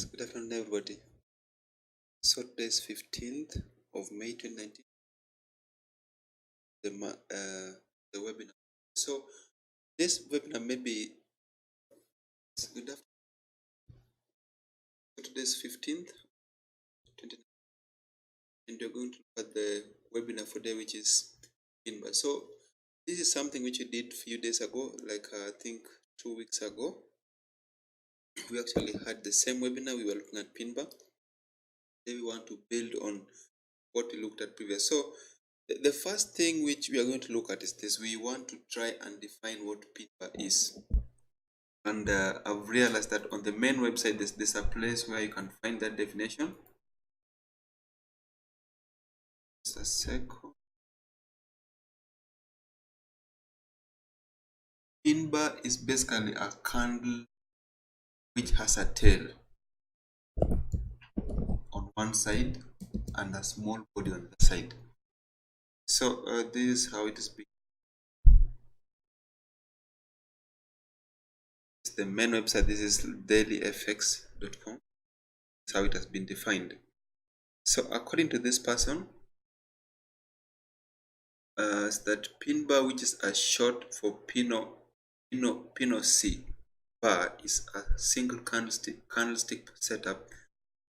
Yes, good afternoon, everybody. So today is 15th of May 2019, the webinar. So this webinar maybe good afternoon. So today is 15th, 2019, and you're going to look at the webinar for today, which is Inba. So this is something which we did a few days ago, like I think 2 weeks ago. We actually had the same webinar. We were looking at Pinba. Today we want to build on what we looked at previous. So the first thing which we are going to look at is this. We want to try and define what Pinba is. And I've realized that on the main website there's a place where you can find that definition. Just a second. Pinba is basically a candle which has a tail on one side and a small body on the side. So this is how it is. It's the main website. This is dailyfx.com. That's how it has been defined. So according to this person, that pin bar, which is a short for Pino C bar, is a single candlestick setup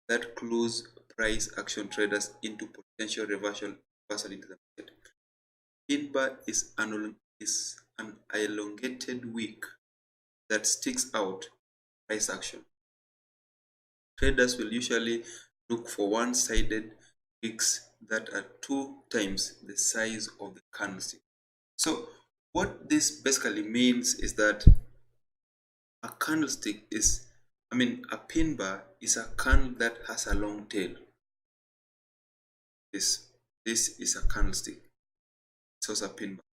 that clues price action traders into potential reversal into the market. Pin bar is an elongated wick that sticks out price action. Traders will usually look for one-sided wicks that are 2 times the size of the candlestick. So what this basically means is that a candlestick is, a pin bar is a candle that has a long tail. This is a candlestick, so it's a pin bar.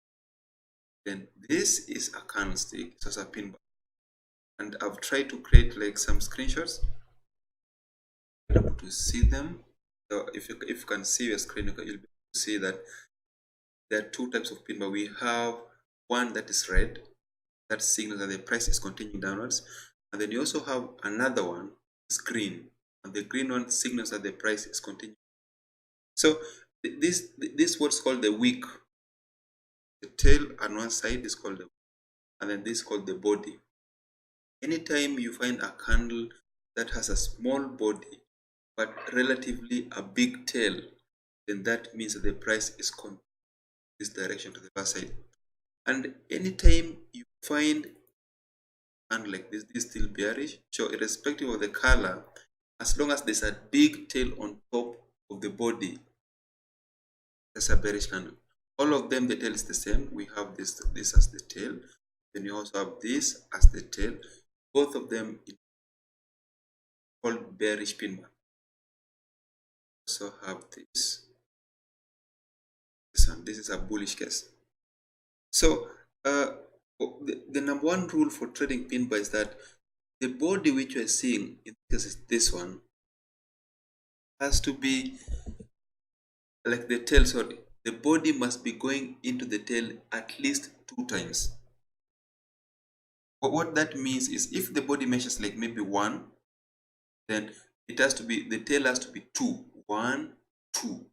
Then this is a candlestick, so it's a pin bar. And I've tried to create like some screenshots to see them. So if you can see your screen, you'll be able to see that there are 2 types of pin bar. We have one that is red, that signals that the price is continuing downwards, and then you also have another one is green, and the green one signals that the price is continuing. So this what's called the wick. The tail on one side is called the wick, and then this is called the body. Anytime you find a candle that has a small body but relatively a big tail, then that means that the price is continuing this direction to the far side. And anytime you find and like this is still bearish, so irrespective of the color, as long as there's a big tail on top of the body, that's a bearish candle. All of them, the tail is the same. We have this as the tail, then you also have this as the tail. Both of them called bearish pin bar. Also have this one. This is a bullish case. So the number one rule for trading pin bar is that the body which you are seeing, in this case is this one, has to be like the tail, sorry. The body must be going into the tail at least 2 times. But what that means is if the body measures like maybe 1, then it has to be, the tail has to be 2. 1, 2.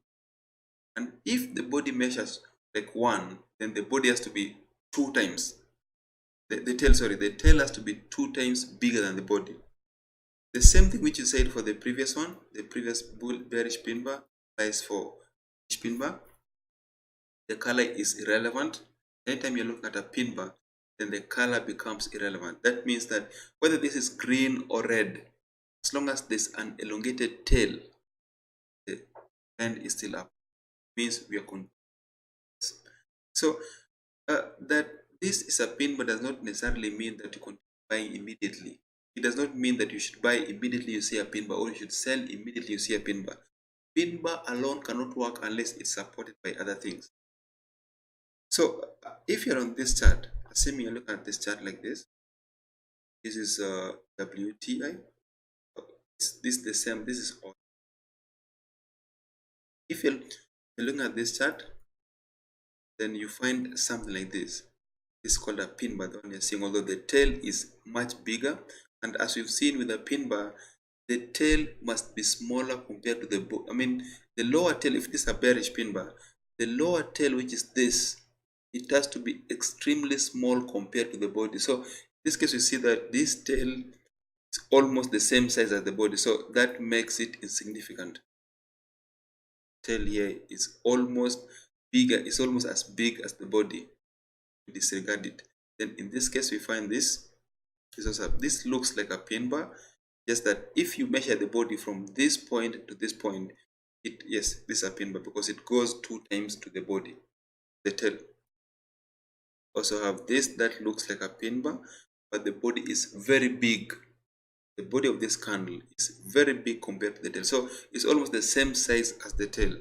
And if the body measures like 1, then the body has to be 2 times. The tail has to be 2 times bigger than the body. The same thing which you said for the previous one, the previous bearish pin bar applies for each pin bar. The color is irrelevant. Anytime you look at a pin bar, then the color becomes irrelevant. That means that whether this is green or red, as long as there's an elongated tail, the trend is still up. It means we are continuing. So that this is a pin bar does not necessarily mean that you continue buying immediately. It does not mean that you should buy immediately you see a pin bar, or you should sell immediately you see a pin bar. Pin bar alone cannot work unless it's supported by other things. So if you're on this chart, assuming you look at this chart like this, this is WTI. This is the same. This is all. If you're looking at this chart, then you find something like this. It's called a pin bar, the one you're seeing, although the tail is much bigger. And as we've seen with the pin bar, the tail must be smaller compared to the the lower tail. If this is a bearish pin bar, the lower tail, which is this, it has to be extremely small compared to the body. So in this case, you see that this tail is almost the same size as the body, so that makes it insignificant. Tail here is almost bigger, it's almost as big as the body. Disregard it. Then in this case, we find this. This looks like a pin bar, just that if you measure the body from this point to this point, yes, this is a pin bar because it goes 2 times to the body, the tail. Also have this that looks like a pin bar, but the body is very big. The body of this candle is very big compared to the tail, so it's almost the same size as the tail.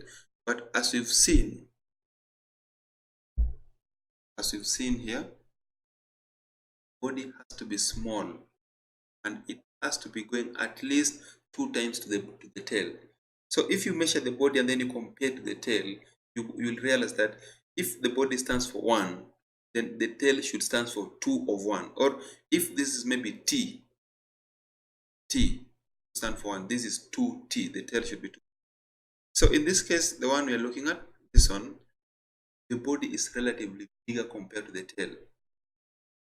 But as we've seen here, body has to be small and it has to be going at least 2 times to the tail. So if you measure the body and then you compare to the tail, you will realize that if the body stands for 1, then the tail should stand for 2 of 1. Or if this is maybe T stand for 1, this is 2T, the tail should be 2. So in this case, the one we are looking at, this one, the body is relatively bigger compared to the tail.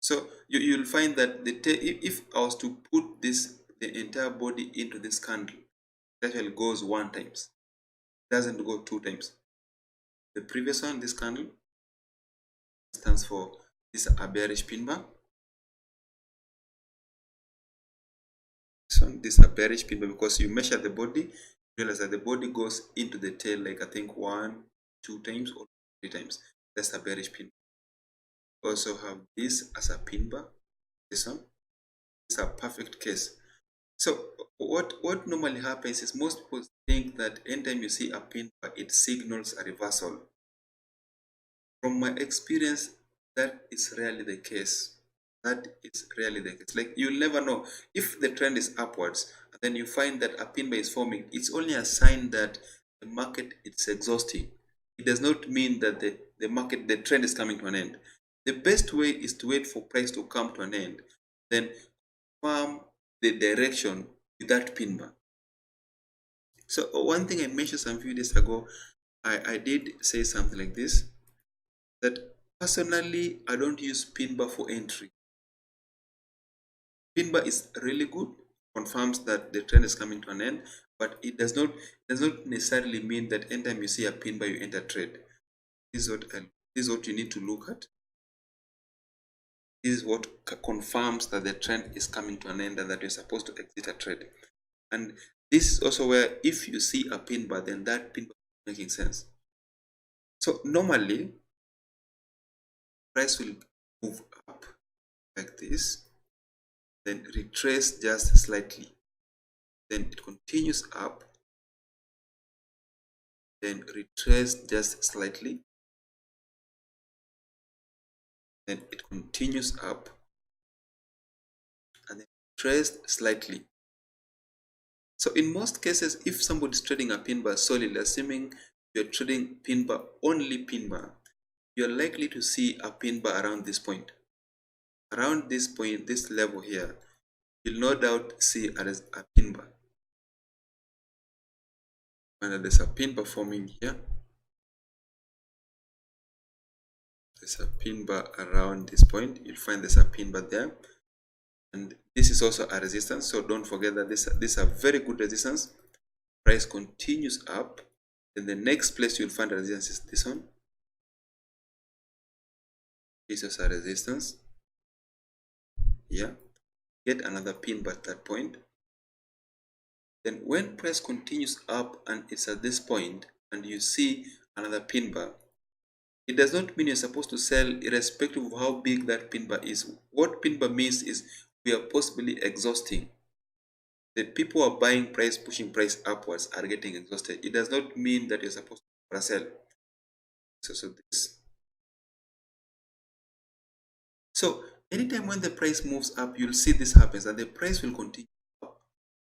So you'll find that the tail, if I was to put the entire body into this candle, it actually goes 1 times. It doesn't go 2 times. The previous one, this candle, stands for this a bearish pin bar. So this is a bearish pin bar because you measure the body, you realize that the body goes into the tail like I think 1, 2 times or 3 times. That's a bearish pin bar. Also have this as a pin bar. This one is a perfect case. So what normally happens is most people think that anytime you see a pin bar, it signals a reversal. From my experience, that is rarely the case. That is rarely the case. Like, you'll never know if the trend is upwards and then you find that a pin bar is forming. It's only a sign that the market is exhausting. It does not mean that the trend is coming to an end. The best way is to wait for price to come to an end, then confirm the direction with that pin bar. So one thing I mentioned some few days ago, I did say something like this, that personally I don't use pin bar for entry. Pin bar is really good, confirms that the trend is coming to an end, but it does not necessarily mean that anytime you see a pin bar you enter trade. This is what you need to look at. This is what confirms that the trend is coming to an end and that you're supposed to exit a trade. And this is also where if you see a pin bar, then that pin bar is making sense. So normally price will move up like this, then retrace just slightly, then it continues up, then retrace just slightly, then it continues up, and then retrace slightly. So in most cases, if somebody is trading a pin bar solely, assuming you're trading pin bar, only pin bar, you're likely to see a pin bar around this point. Around this point, this level here, you'll no doubt see a pin bar. And there's a pin bar forming here. There's a pin bar around this point. You'll find there's a pin bar there. And this is also a resistance, so don't forget that this is a very good resistance. Price continues up, then the next place you'll find a resistance is this one. This is a resistance here. Get another pin bar at that point. Then when price continues up and it's at this point and you see another pin bar, it does not mean you're supposed to sell irrespective of how big that pin bar is. What pin bar means is we are possibly exhausting. The people who are buying price, pushing price upwards are getting exhausted. It does not mean that you're supposed to sell. So this. So anytime when the price moves up, you'll see this happens and the price will continue up.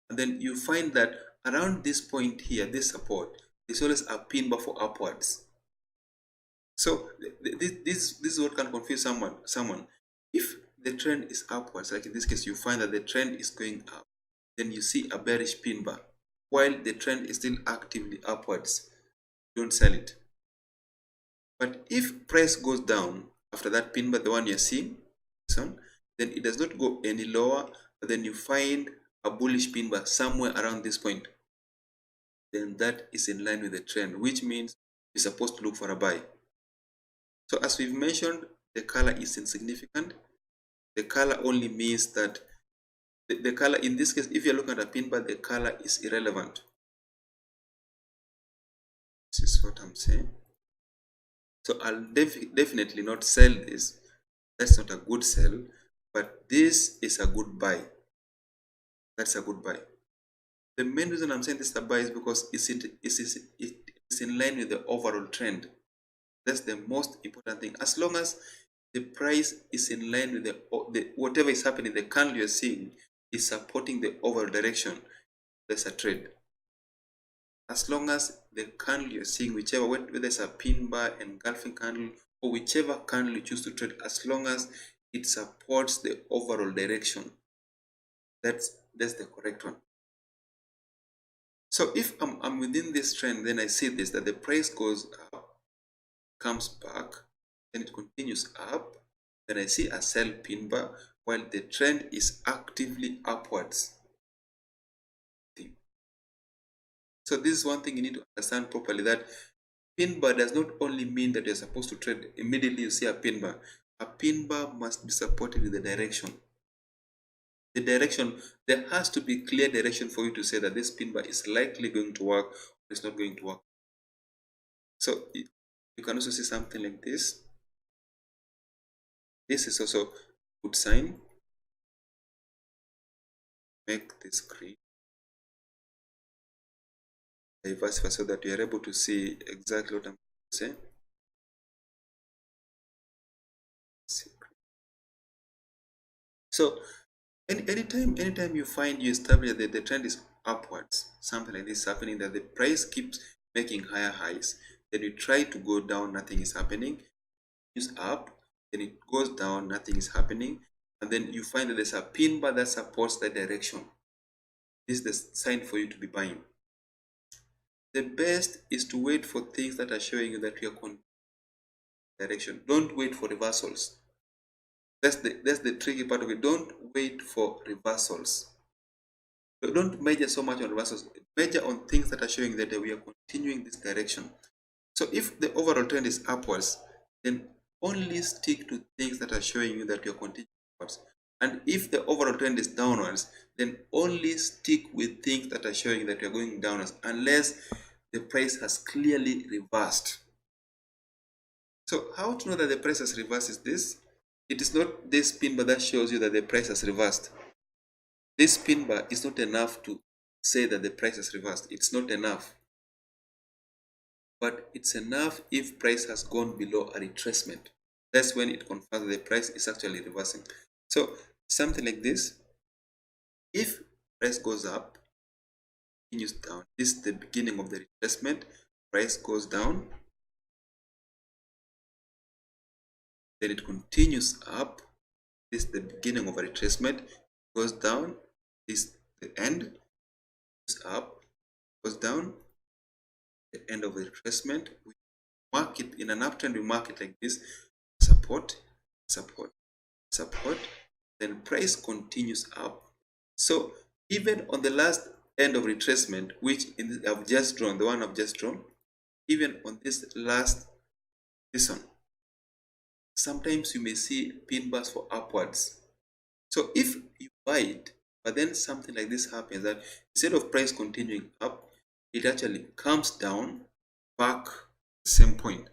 And then you find that around this point here, this support, there's always a pin bar for upwards. So this is what can confuse someone. If the trend is upwards, like in this case, you find that the trend is going up, then you see a bearish pin bar while the trend is still actively upwards. Don't sell it. But if price goes down after that pin bar, the one you're seeing, then it does not go any lower, but then you find a bullish pin bar somewhere around this point, then that is in line with the trend, which means you're supposed to look for a buy. So as we've mentioned, the color is insignificant. The color only means that the color in this case, if you're looking at a pin bar, the color is irrelevant. This is what I'm saying. So I'll definitely not sell this. That's not a good sell, but this is a good buy. That's a good buy. The main reason I'm saying this is a buy is because it's in line with the overall trend. That's the most important thing. As long as the price is in line with the whatever is happening, the candle you're seeing is supporting the overall direction, there's a trade. As long as the candle you're seeing, whichever, whether it's a pin bar, engulfing candle, or whichever candle you choose to trade, as long as it supports the overall direction, that's the correct one. So if I'm within this trend, then I see this, that the price goes up, comes back, then it continues up, then I see a sell pin bar while the trend is actively upwards. So this is one thing you need to understand properly, that pin bar does not only mean that you're supposed to trade immediately you see a pin bar. A pin bar must be supported with the direction. The direction, there has to be clear direction for you to say that this pin bar is likely going to work or it's not going to work. So you can also see something like this. This is also a good sign. Make this green. Diversify so that you are able to see exactly what I'm saying. So anytime you find you establish that the trend is upwards, something like this happening, that the price keeps making higher highs, then you try to go down, nothing is happening. Use up, then it goes down, nothing is happening, and then you find that there's a pin bar that supports that direction. This is the sign for you to be buying. The best is to wait for things that are showing you that you are on direction. Don't wait for reversals. That's the tricky part of it. Don't wait for reversals. Don't measure so much on reversals. Measure on things that are showing that we are continuing this direction. So if the overall trend is upwards, then only stick to things that are showing you that you're continuing upwards. And if the overall trend is downwards, then only stick with things that are showing that you're going downwards, unless the price has clearly reversed. So how to know that the price has reversed is this. It is not this pin bar that shows you that the price has reversed. This pin bar is not enough to say that the price has reversed. It's not enough. But it's enough if price has gone below a retracement. That's when it confirms that the price is actually reversing. So something like this, if price goes up, continues down, this is the beginning of the retracement, price goes down, then it continues up, this is the beginning of a retracement, goes down, this is the end, goes up, goes down, the end of the retracement. We mark it in an uptrend, we mark it like this: support, support, support, then price continues up. So even on the last end of retracement, which I've just drawn, the one I've just drawn, even on this last, this one, sometimes you may see pin bars for upwards. So if you buy it, but then something like this happens, that instead of price continuing up, it actually comes down back the same point.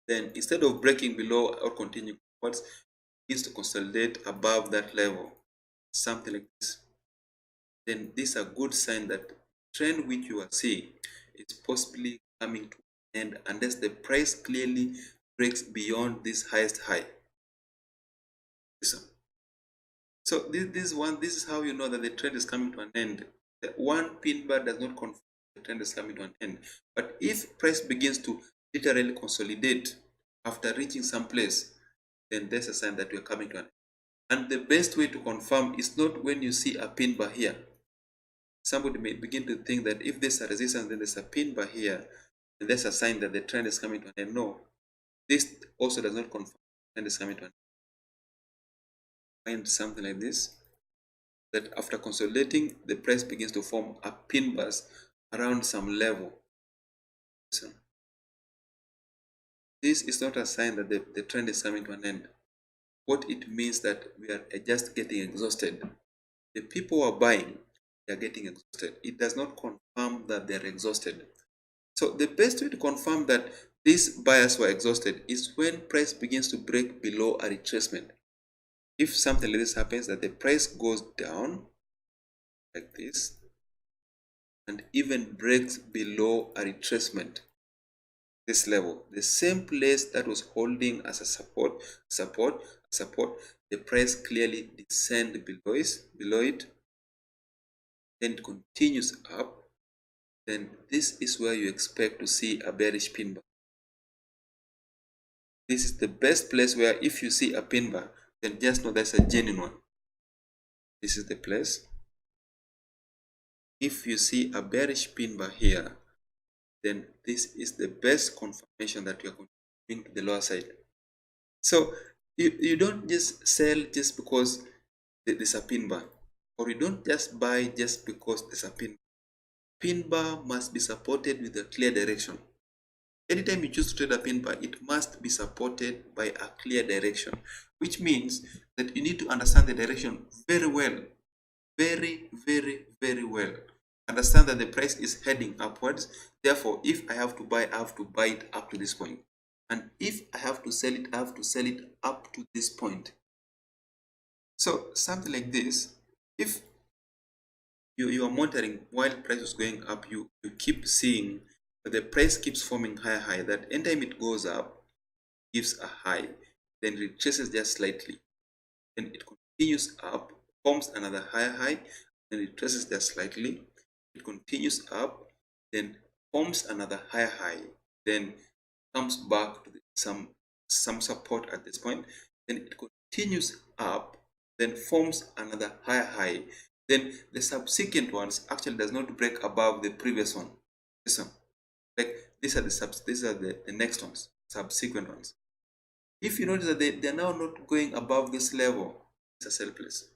Then instead of breaking below or continuing upwards, it needs to consolidate above that level, something like this. Then this is a good sign that trend which you are seeing is possibly coming to an end, unless the price clearly breaks beyond this highest high. So this is how you know that the trend is coming to an end. The one pin bar does not confirm the trend is coming to an end. But if price begins to literally consolidate after reaching some place, then there's a sign that we're coming to an end. And the best way to confirm is not when you see a pin bar here. Somebody may begin to think that if there's a resistance, then there's a pin bar here, and that's a sign that the trend is coming to an end. No, this also does not confirm the trend is coming to an end. Find something like this, that after consolidating, the price begins to form a pin bars around some level. So this is not a sign that the trend is coming to an end. What it means that we are just getting exhausted. The people who are buying, they are getting exhausted. It does not confirm that they are exhausted. So the best way to confirm that these buyers were exhausted is when price begins to break below a retracement. If something like this happens, that the price goes down like this and even breaks below a retracement, this level, the same place that was holding as a support, the price clearly descend below it, then it continues up, then this is where you expect to see a bearish pin bar. This is the best place where if you see a pin bar, then just know that's a genuine one. This is the place. If you see a bearish pin bar here, then this is the best confirmation that you are going to the lower side. So you don't just sell just because there's a pin bar, or you don't just buy just because there's a pin bar. Pin bar must be supported with a clear direction. Anytime you choose to trade a pin bar, it must be supported by a clear direction, which means that you need to understand the direction very well. Very, very, very well. Understand that the price is heading upwards. Therefore, if I have to buy, I have to buy it up to this point. And if I have to sell it, I have to sell it up to this point. So something like this, if you are monitoring while price is going up, you keep seeing that the price keeps forming high, that anytime it goes up, gives a high, then retraces just slightly, then it continues up, forms another high, then retraces just slightly, it continues up, then forms another high, then comes back to some support at this point, then it continues up, then forms another high, then the subsequent ones actually does not break above the previous one. This one, like these are the next ones, subsequent ones. If you notice that they're now not going above this level, it's a sell place.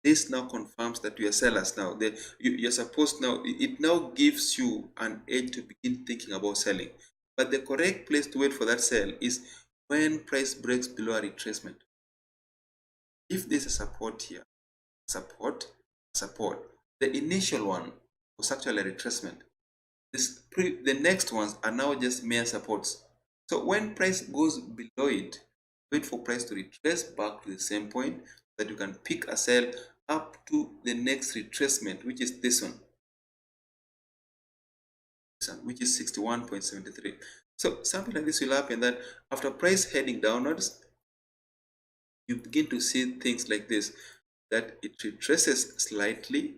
This now confirms that you are sellers now. You're supposed now, it now gives you an edge to begin thinking about selling. But the correct place to wait for that sell is when price breaks below a retracement. If there's a support here, support, the initial one was actually a retracement. The next ones are now just mere supports. So when price goes below it, wait for price to retrace back to the same point that you can pick a sell up to the next retracement, which is this one, which is 61.73. So something like this will happen, that after price heading downwards, you begin to see things like this, that it retraces slightly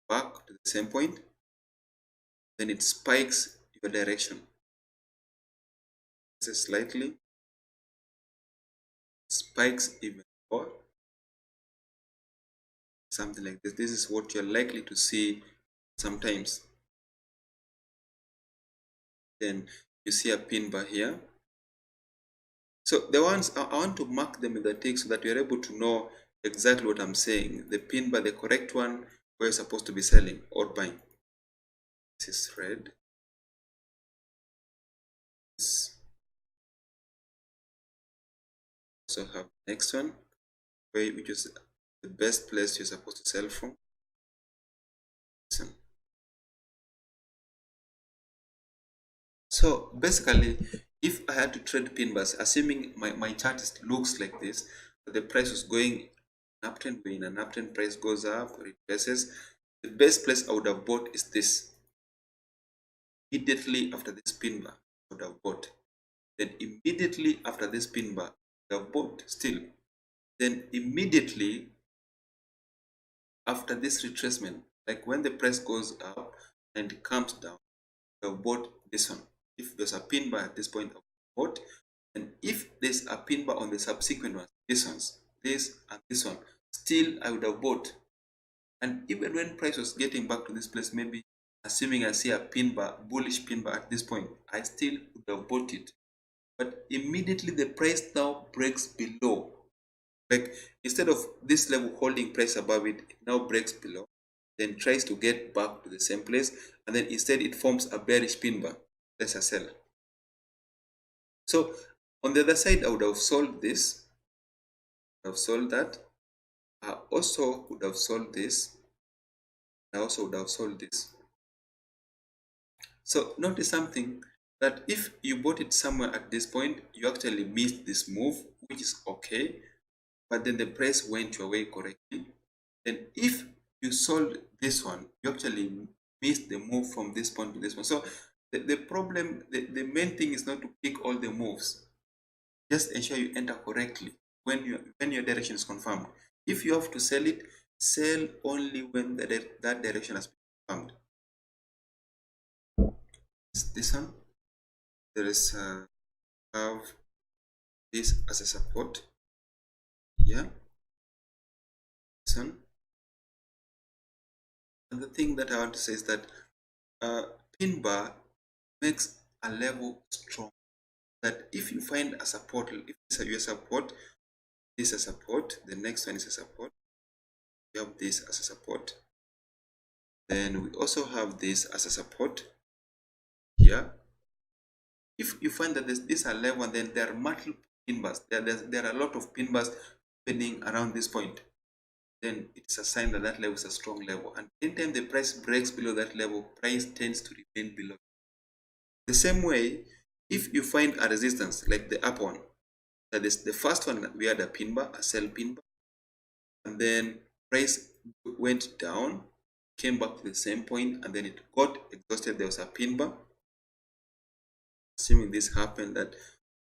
back to the same point, then it spikes your direction. Slightly, spikes even more, something like this. This is what you're likely to see sometimes. Then you see a pin bar here. So the ones I want to mark them with the tick so that you're able to know exactly what I'm saying. The pin bar, the correct one, where you're supposed to be selling or buying. This is red. So have next one, which is the best place you're supposed to sell from. So basically, if I had to trade pin bars, assuming my chart looks like this, the price was going uptrend, when an uptrend price goes up, retraces, the best place I would have bought is this. Immediately after this pin bar, I would have bought. Then immediately after this pin bar, I have bought still. Then immediately after this retracement, like when the price goes up and comes down, I have bought this one. If there's a pin bar at this point, I have bought. And if there's a pin bar on the subsequent one, these ones, this and this one, still I would have bought. And even when price was getting back to this place, maybe assuming I see a pin bar, bullish pin bar at this point, I still would have bought it. But immediately the price now breaks below. Like instead of this level holding price above it, it now breaks below, then tries to get back to the same place, and then instead it forms a bearish pin bar. That's a sell. So on the other side, I would have sold this, would have sold that. I also would have sold this. I also would have sold this. So notice something, that if you bought it somewhere at this point, you actually missed this move, which is okay, but then the price went your way correctly. Then if you sold this one, you actually missed the move from this point to this one. So the problem, the main thing is not to pick all the moves. Just ensure you enter correctly when your direction is confirmed. If you have to sell it, sell only when that direction has been confirmed. This one, there is have this as a support here. This one. And the thing that I want to say is that pin bar makes a level strong. That if you find a support, if it's a US support, this is a support, the next one is a support. We have this as a support. Then we also have this as a support here. If you find that this are level, then there are multiple pin bars. There are a lot of pin bars happening around this point. Then it's a sign that that level is a strong level. And anytime the price breaks below that level, price tends to remain below. The same way, if you find a resistance like the up one, that is the first one, we had a pin bar, a sell pin bar, and then price went down, came back to the same point, and then it got exhausted. There was a pin bar. Assuming this happened, that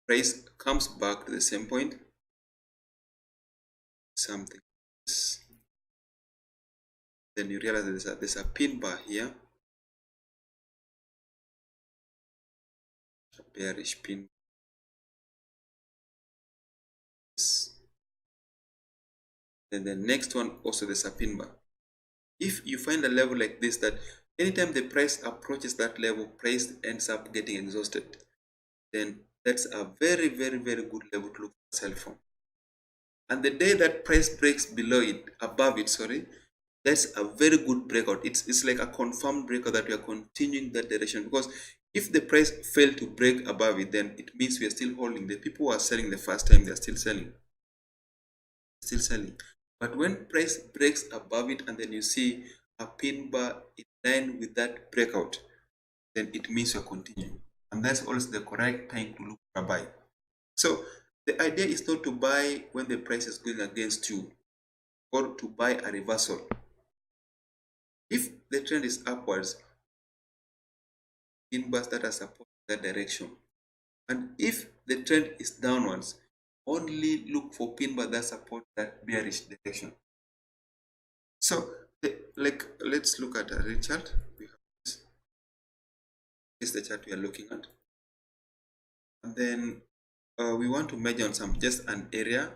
price comes back to the same point, something else. Then you realize that there's a pin bar here, a bearish pin. Then the next one also there's a pin bar. If you find a level like this, that anytime the price approaches that level, price ends up getting exhausted, then that's a very, very, very good level to look for sell from. And the day that price breaks below it, above it, sorry, that's a very good breakout. It's like a confirmed breakout that we are continuing that direction. Because if the price failed to break above it, then it means we are still holding. The people who are selling the first time, they are still selling. Still selling. But when price breaks above it and then you see a pin bar in line with that breakout, then it means you're continuing. And that's always the correct time to look for a buy. So the idea is not to buy when the price is going against you, or to buy a reversal. If the trend is upwards, pin bars that are supporting that direction. And if the trend is downwards, only look for pin bar that support that bearish direction. So, let's look at a red chart. We have this. This is the chart we are looking at. And then we want to measure on just an area.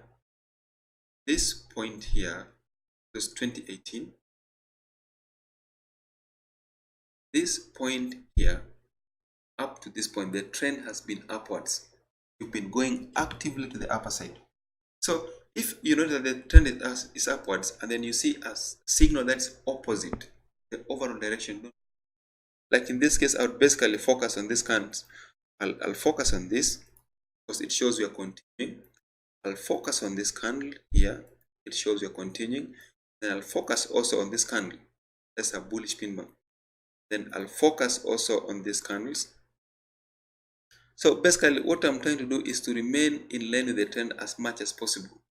This point here was 2018. This point here, up to this point, the trend has been upwards. You've been going actively to the upper side. So if you know that the trend is upwards, and then you see a signal that's opposite the overall direction, like in this case, I would basically focus on this candles. I'll focus on this because it shows we are continuing. I'll focus on this candle here. It shows we are continuing. Then I'll focus also on this candle. That's a bullish pin bar. Then I'll focus also on these candles. So basically what I'm trying to do is to remain in line with the trend as much as possible.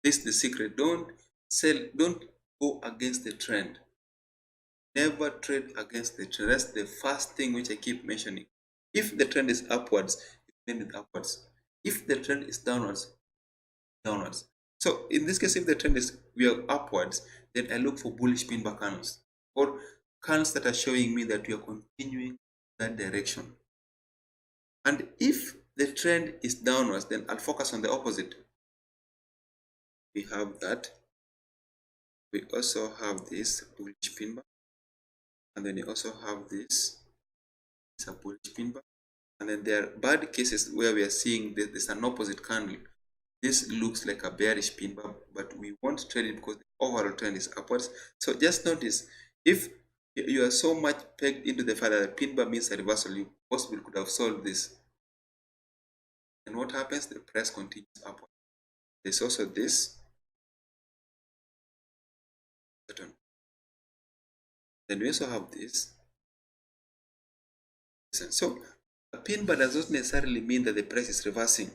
This is the secret. Don't sell, don't go against the trend. Never trade against the trend. That's the first thing which I keep mentioning. If the trend is upwards, you trend it upwards. If the trend is downwards, downwards. So in this case, if the trend is we are upwards, then I look for bullish pin bar candles or candles that are showing me that we are continuing that direction. And if the trend is downwards, then I'll focus on the opposite. We have that. We also have this bullish pin bar, and then you also have this. It's a bullish pin bar, and then there are bad cases where we are seeing there's an opposite candle. This looks like a bearish pin bar, but we won't trade it because the overall trend is upwards. So just notice, if you are so much pegged into the fact that the pin bar means a reversal, you possibly could have solved this. And what happens? The price continues upward. There's also this pattern. Then we also have this. So a pin bar does not necessarily mean that the price is reversing.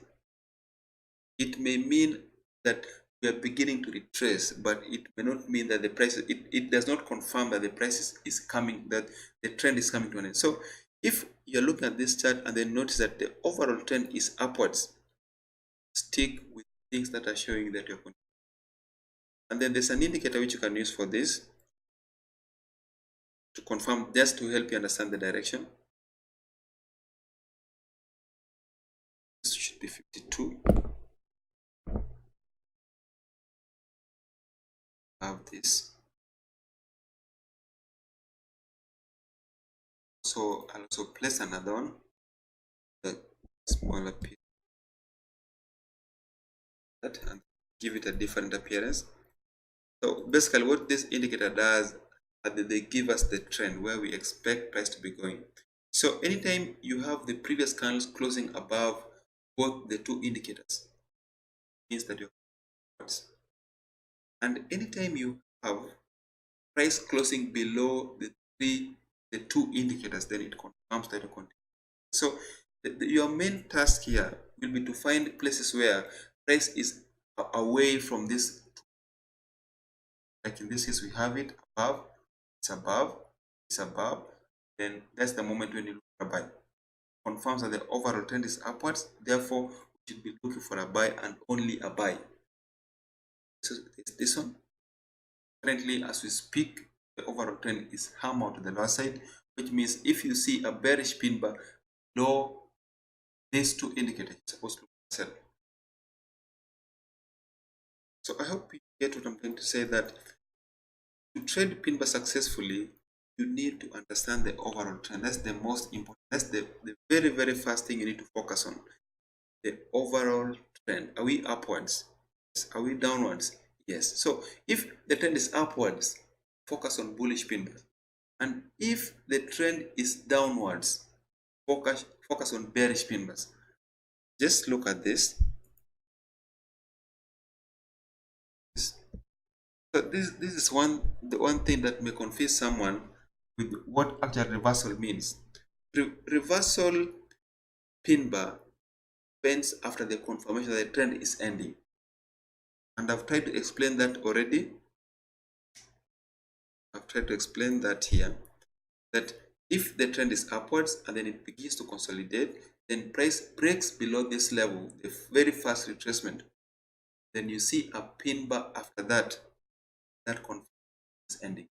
It may mean that we are beginning to retrace, but it may not mean that the price, it does not confirm that the price is coming, that the trend is coming to an end. So if you're looking at this chart and then notice that the overall trend is upwards, stick with things that are showing that you're continuing. And then there's an indicator which you can use for this to confirm, just to help you understand the direction. This should be 52. Have this. So I'll also place another one, the smaller piece, and give it a different appearance. So basically what this indicator does is that they give us the trend where we expect price to be going. So anytime you have the previous candles closing above both the two indicators, means that you're upwards. And anytime you have price closing below the two indicators, then it confirms that you continue. So your main task here will be to find places where price is away from this. Like in this case, we have it above, it's above, it's above. Then that's the moment when you look for a buy. Confirms that the overall trend is upwards. Therefore, we should be looking for a buy and only a buy. So it's this one. Currently, as we speak, the overall trend is hammer to the lower side, which means if you see a bearish pin bar below these two indicators, you're supposed to sell. So I hope you get what I'm trying to say, that to trade pin bar successfully, you need to understand the overall trend. That's the most important. That's the very, very first thing you need to focus on. The overall trend. Are we upwards? Yes. Are we downwards? Yes. So if the trend is upwards, focus on bullish pin bar. And if the trend is downwards, focus on bearish pin bars. Just look at this. So this is the one thing that may confuse someone with what actual reversal means. Reversal pin bar depends after the confirmation that the trend is ending. And I've tried to explain that already. I've tried to explain that here, that if the trend is upwards and then it begins to consolidate, then price breaks below this level, the very first retracement, then you see a pin bar after that, that confirms it's ending.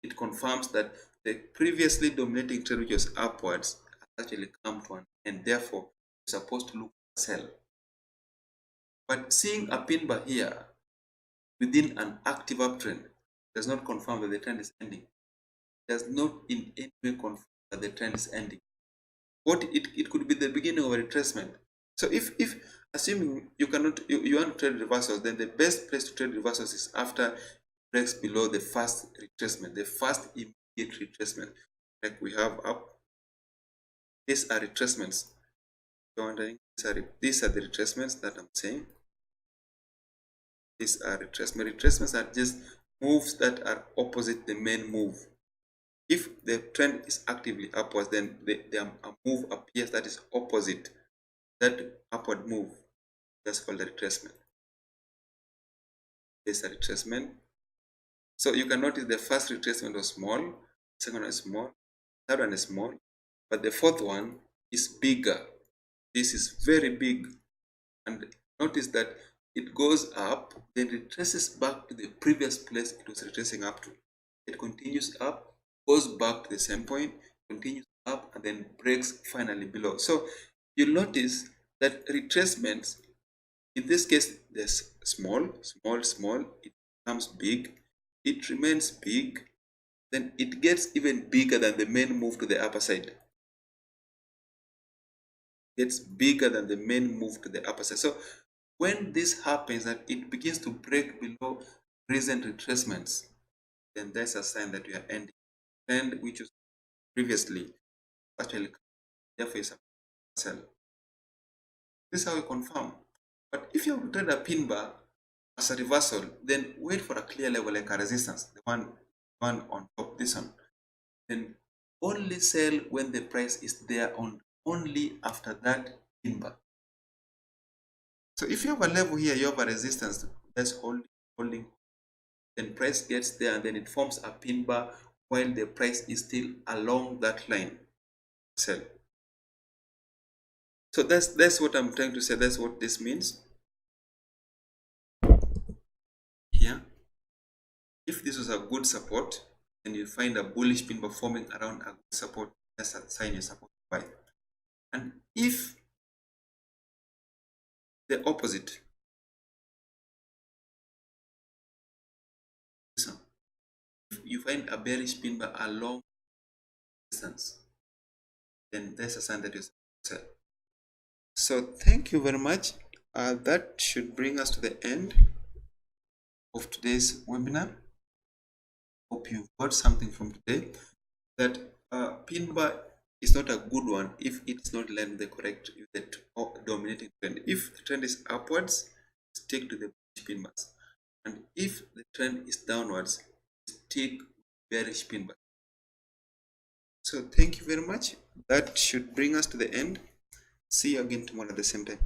It confirms that the previously dominating trend, which was upwards, has actually come to an end. Therefore, you're supposed to look for sell. But seeing a pin bar here within an active uptrend does not confirm that the trend is ending. It does not in any way confirm that the trend is ending. What it could be the beginning of a retracement. So if assuming you want to trade reversals, then the best place to trade reversals is after it breaks below the first retracement, the first immediate retracement. Like we have up. These are retracements. You're wondering, these are the retracements that I'm saying. These are retracements. Retracements are just moves that are opposite the main move. If the trend is actively upwards, then a move appears that is opposite that upward move. That's called a retracement. This is a retracement. So you can notice the first retracement was small, second one is small, third one is small, but the fourth one is bigger. This is very big. And notice that it goes up, then retraces back to the previous place it was retracing up to. It continues up, goes back to the same point, continues up, and then breaks finally below. So you'll notice that retracements In this case, there's small, small, small, it becomes big, it remains big, then it gets even bigger than the main move to the upper side. Gets bigger than the main move to the upper side. So when this happens that it begins to break below recent retracements, then that's a sign that we are ending trend which was previously actually, therefore is a sell. This is how we confirm. But if you have to trade a pin bar as a reversal, then wait for a clear level like a resistance, the one on top, this one. Then only sell when the price is there on only after that pin bar. So if you have a level here, you have a resistance that's holding, then price gets there and then it forms a pin bar while the price is still along that line. Sell. So that's what I'm trying to say. That's what this means. Here, if this was a good support and you find a bullish pin bar forming around a good support, that's a sign you're supposed to buy. And if the opposite, so if you find a bearish pin bar along distance, then that's a sign that you're supposed to sell. So thank you very much. That should bring us to the end of today's webinar. Hope you've got something from today. That pin bar is not a good one if it's not land the correct, if the dominating trend. If the trend is upwards, stick to the pin bars, and if the trend is downwards, stick bearish pin bar. So thank you very much. That should bring us to the end. See you again tomorrow at the same time.